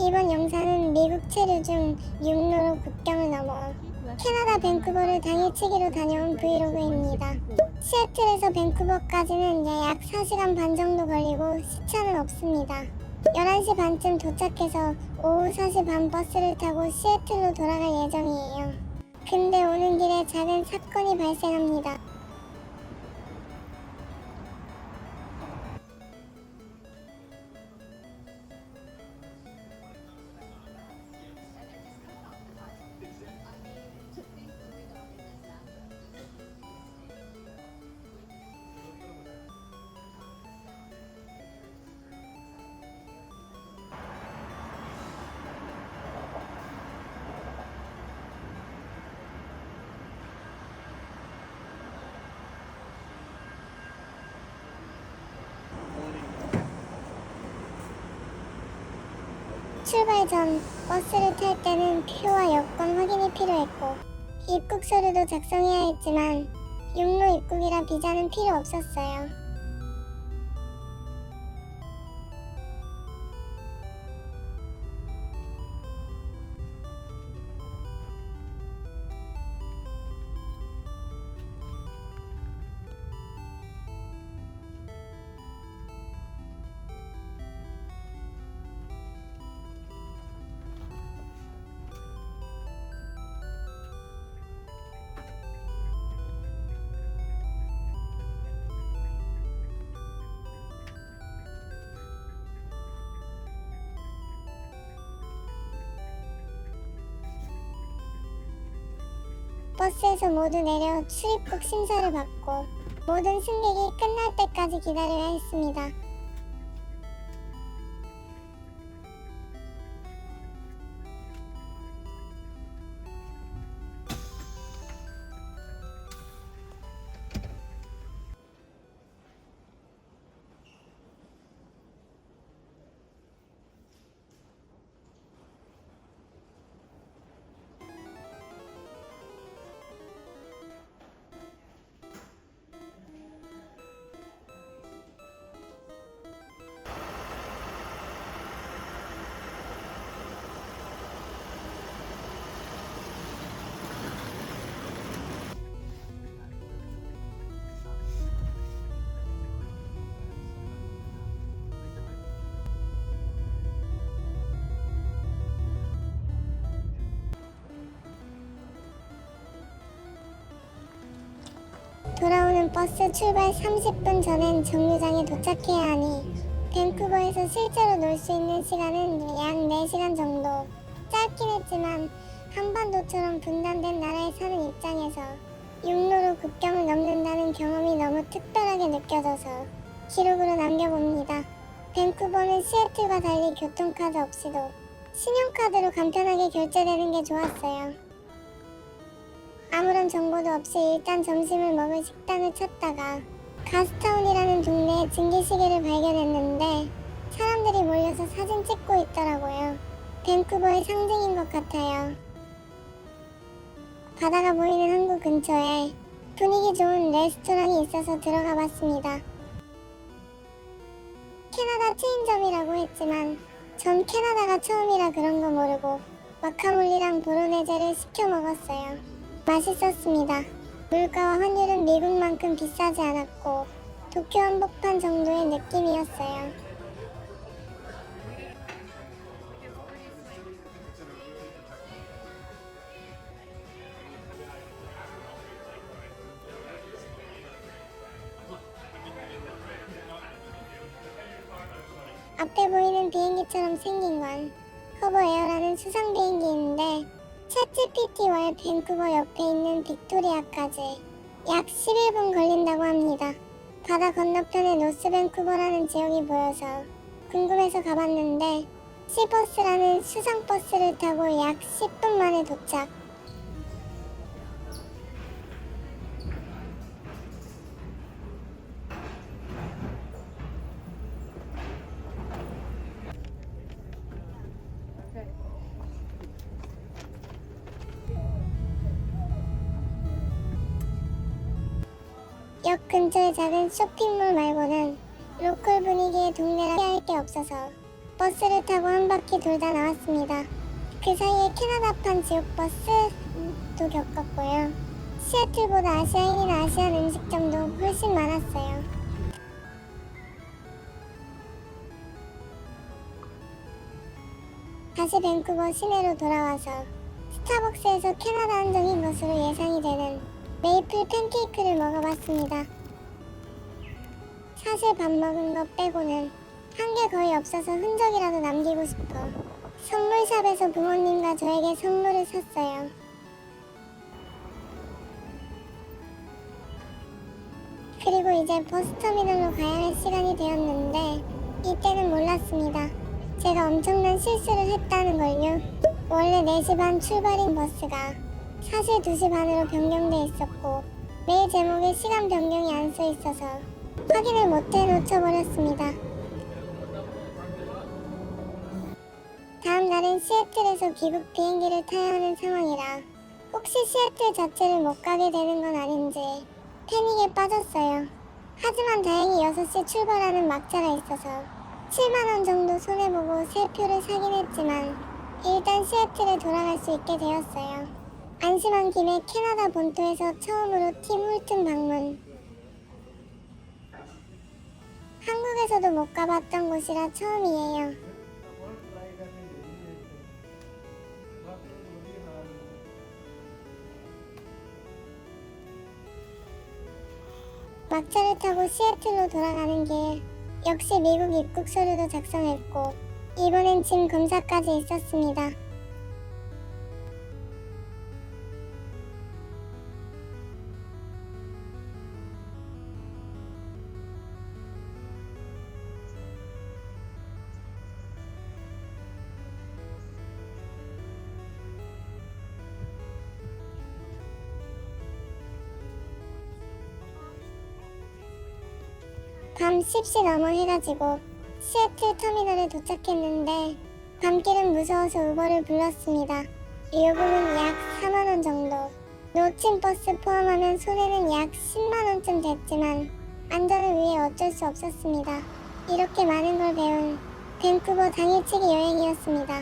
이번 영상은 미국 체류 중 육로로 국경을 넘어 캐나다 밴쿠버를 당일치기로 다녀온 브이로그입니다. 시애틀에서 밴쿠버까지는 약 4시간 반 정도 걸리고 시차는 없습니다. 11시 반쯤 도착해서 오후 4시 반 버스를 타고 시애틀로 돌아갈 예정이에요. 근데 오는 길에 작은 사건이 발생합니다. 출발 전 버스를 탈 때는 표와 여권 확인이 필요했고 입국 서류도 작성해야 했지만 육로 입국이라 비자는 필요 없었어요. 버스에서 모두 내려 출입국 심사를 받고 모든 승객이 끝날 때까지 기다려야 했습니다. 돌아오는 버스 출발 30분 전엔 정류장에 도착해야 하니 밴쿠버에서 실제로 놀 수 있는 시간은 약 4시간 정도. 짧긴 했지만 한반도처럼 분단된 나라에 사는 입장에서 육로로 국경을 넘는다는 경험이 너무 특별하게 느껴져서 기록으로 남겨봅니다. 밴쿠버는 시애틀과 달리 교통카드 없이도 신용카드로 간편하게 결제되는 게 좋았어요. 아무런 정보도 없이 일단 점심을 먹을 식당을 찾다가 가스타운이라는 동네에 증기시계를 발견했는데 사람들이 몰려서 사진 찍고 있더라고요. 밴쿠버의 상징인 것 같아요. 바다가 보이는 항구 근처에 분위기 좋은 레스토랑이 있어서 들어가 봤습니다. 캐나다 체인점이라고 했지만 전 캐나다가 처음이라 그런 거 모르고 와카몰리랑 보로네제를 시켜 먹었어요. 맛있었습니다. 물가와 환율은 미국만큼 비싸지 않았고 도쿄 한복판 정도의 느낌이었어요. 앞에 보이는 비행기처럼 생긴 건 허버에어라는 수상 비행기인데 챗GPT와 밴쿠버 옆에 있는 빅토리아까지 약 11분 걸린다고 합니다. 바다 건너편에 노스 밴쿠버라는 지역이 보여서 궁금해서 가봤는데 시버스라는 수상버스를 타고 약 10분 만에 도착. 역 근처의 작은 쇼핑몰 말고는 로컬 분위기의 동네라 피할 게 없어서 버스를 타고 한 바퀴 돌다 나왔습니다. 그 사이에 캐나다판 지옥버스도 겪었고요. 시애틀보다 아시아인이나 아시안 음식점도 훨씬 많았어요. 다시 밴쿠버 시내로 돌아와서 스타벅스에서 캐나다 한정인 것으로 예상이 되는 메이플 팬케이크를 먹어봤습니다. 사실 밥 먹은 것 빼고는 한 게 거의 없어서 흔적이라도 남기고 싶어 선물샵에서 부모님과 저에게 선물을 샀어요. 그리고 이제 버스터미널로 가야 할 시간이 되었는데 이때는 몰랐습니다. 제가 엄청난 실수를 했다는 걸요. 원래 4시 반 출발인 버스가 사실 2시 반으로 변경돼 있었고 메일 제목에 시간 변경이 안 써 있어서 확인을 못해 놓쳐버렸습니다. 다음 날은 시애틀에서 귀국 비행기를 타야 하는 상황이라 혹시 시애틀 자체를 못 가게 되는 건 아닌지 패닉에 빠졌어요. 하지만 다행히 6시 출발하는 막차가 있어서 7만원 정도 손해보고 새 표를 사긴 했지만 일단 시애틀에 돌아갈 수 있게 되었어요. 안심한 김에 캐나다 본토에서 처음으로 팀 홀튼 방문. 한국에서도 못 가봤던 곳이라 처음이에요. 막차를 타고 시애틀로 돌아가는 길 역시 미국 입국 서류도 작성했고 이번엔 짐 검사까지 있었습니다. 밤 10시 넘어 해가지고 시애틀 터미널에 도착했는데 밤길은 무서워서 우버를 불렀습니다. 요금은 약 4만원 정도. 놓친 버스 포함하면 손해는 약 10만원쯤 됐지만 안전을 위해 어쩔 수 없었습니다. 이렇게 많은 걸 배운 밴쿠버 당일치기 여행이었습니다.